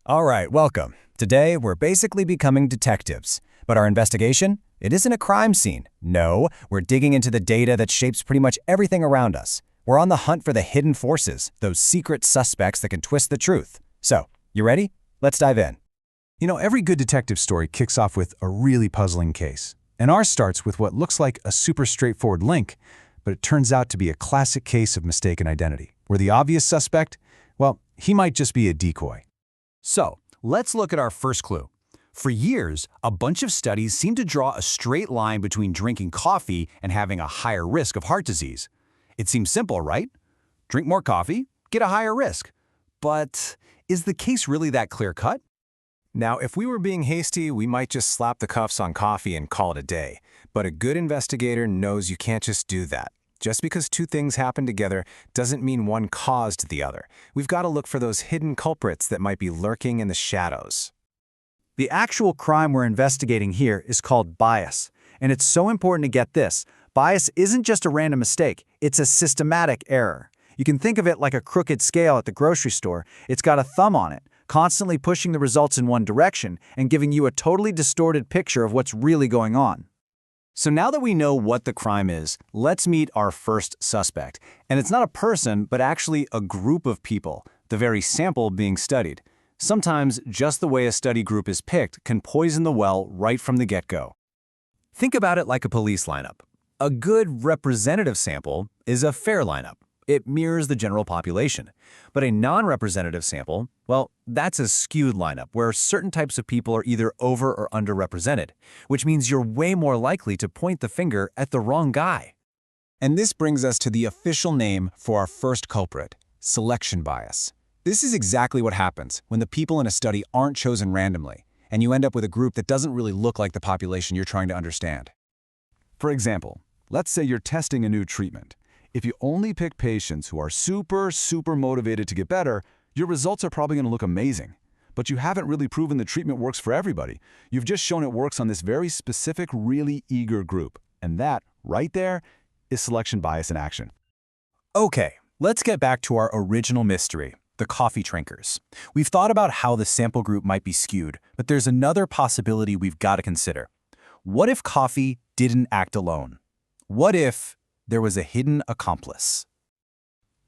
All right, welcome. Today, we're basically becoming detectives. But our investigation? It isn't a crime scene. No, we're digging into the data that shapes pretty much everything around us. We're on the hunt for the hidden forces, those secret suspects that can twist the truth. So, you ready? Let's dive in. You know, every good detective story kicks off with a really puzzling case. And ours starts with what looks like a super straightforward link, but it turns out to be a classic case of mistaken identity, where the obvious suspect, well, he might just be a decoy. So, let's look at our first clue. For years, a bunch of studies seem to draw a straight line between drinking coffee and having a higher risk of heart disease. It seems simple, right? Drink more coffee, get a higher risk. But is the case really that clear-cut? Now, if we were being hasty, we might just slap the cuffs on coffee and call it a day. But a good investigator knows you can't just do that. Just because two things happen together doesn't mean one caused the other. We've got to look for those hidden culprits that might be lurking in the shadows. The actual crime we're investigating here is called bias. And it's so important to get this. Bias isn't just a random mistake, it's a systematic error. You can think of it like a crooked scale at the grocery store. It's got a thumb on it, constantly pushing the results in one direction and giving you a totally distorted picture of what's really going on. So now that we know what the crime is, let's meet our first suspect. And it's not a person, but actually a group of people, the very sample being studied. Sometimes just the way a study group is picked can poison the well right from the get-go. Think about it like a police lineup. A good representative sample is a fair lineup. It mirrors the general population. But a non-representative sample, well, that's a skewed lineup where certain types of people are either over or underrepresented, which means you're way more likely to point the finger at the wrong guy. And this brings us to the official name for our first culprit, selection bias. This is exactly what happens when the people in a study aren't chosen randomly, and you end up with a group that doesn't really look like the population you're trying to understand. For example, let's say you're testing a new treatment. If you only pick patients who are super motivated to get better, your results are probably going to look amazing. But you haven't really proven the treatment works for everybody. You've just shown it works on this very specific, really eager group. And that, right there, is selection bias in action. Okay, let's get back to our original mystery, the coffee drinkers. We've thought about how the sample group might be skewed, but there's another possibility we've got to consider. What if coffee didn't act alone? What if there was a hidden accomplice?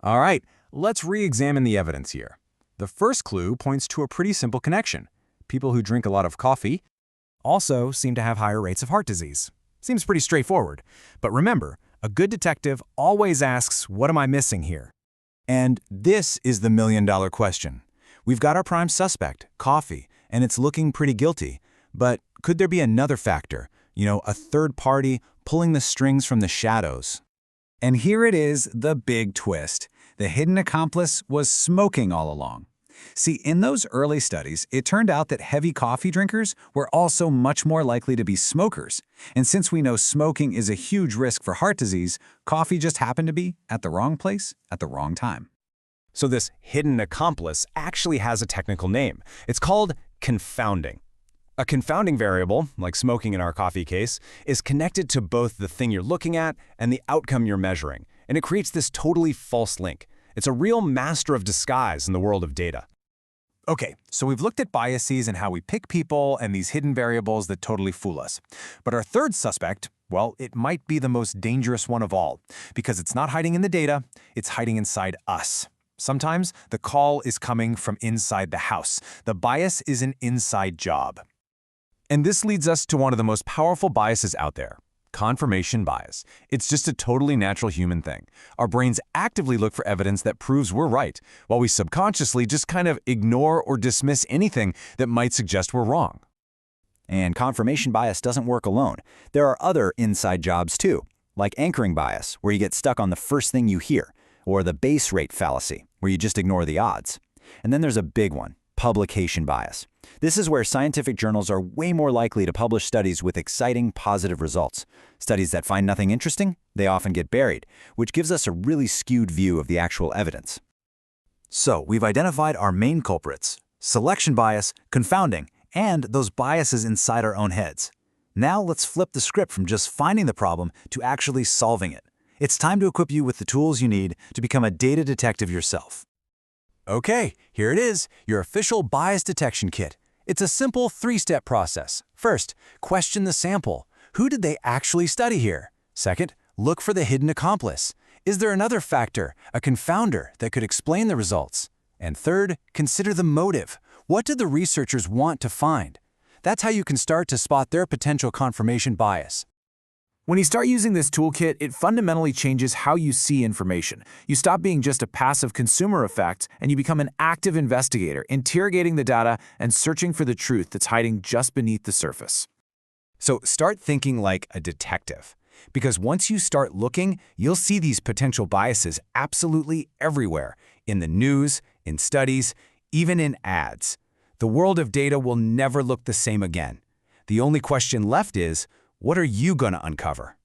All right, let's re-examine the evidence here. The first clue points to a pretty simple connection. People who drink a lot of coffee also seem to have higher rates of heart disease. Seems pretty straightforward. But remember, a good detective always asks, what am I missing here? And this is the million-dollar question. We've got our prime suspect, coffee, and it's looking pretty guilty. But could there be another factor? You know, a third party pulling the strings from the shadows? And here it is, the big twist. The hidden accomplice was smoking all along. See, in those early studies, it turned out that heavy coffee drinkers were also much more likely to be smokers. And since we know smoking is a huge risk for heart disease, coffee just happened to be at the wrong place at the wrong time. So this hidden accomplice actually has a technical name. It's called confounding. A confounding variable, like smoking in our coffee case, is connected to both the thing you're looking at and the outcome you're measuring, and it creates this totally false link. It's a real master of disguise in the world of data. Okay, so we've looked at biases and how we pick people and these hidden variables that totally fool us. But our third suspect, well, it might be the most dangerous one of all, because it's not hiding in the data, it's hiding inside us. Sometimes the call is coming from inside the house. The bias is an inside job. And this leads us to one of the most powerful biases out there, confirmation bias. It's just a totally natural human thing. Our brains actively look for evidence that proves we're right, while we subconsciously just kind of ignore or dismiss anything that might suggest we're wrong. And confirmation bias doesn't work alone. There are other inside jobs too, like anchoring bias, where you get stuck on the first thing you hear, or the base rate fallacy, where you just ignore the odds. And then there's a big one, publication bias. This is where scientific journals are way more likely to publish studies with exciting, positive results. Studies that find nothing interesting, they often get buried, which gives us a really skewed view of the actual evidence. So, we've identified our main culprits: selection bias, confounding, and those biases inside our own heads. Now let's flip the script from just finding the problem to actually solving it. It's time to equip you with the tools you need to become a data detective yourself. Okay, here it is, your official bias detection kit. It's a simple 3-step process. First, question the sample. Who did they actually study here? Second, look for the hidden accomplice. Is there another factor, a confounder, that could explain the results? And third, consider the motive. What did the researchers want to find? That's how you can start to spot their potential confirmation bias. When you start using this toolkit, it fundamentally changes how you see information. You stop being just a passive consumer of facts, and you become an active investigator, interrogating the data and searching for the truth that's hiding just beneath the surface. So start thinking like a detective. Because once you start looking, you'll see these potential biases absolutely everywhere. In the news, in studies, even in ads. The world of data will never look the same again. The only question left is, what are you going to uncover?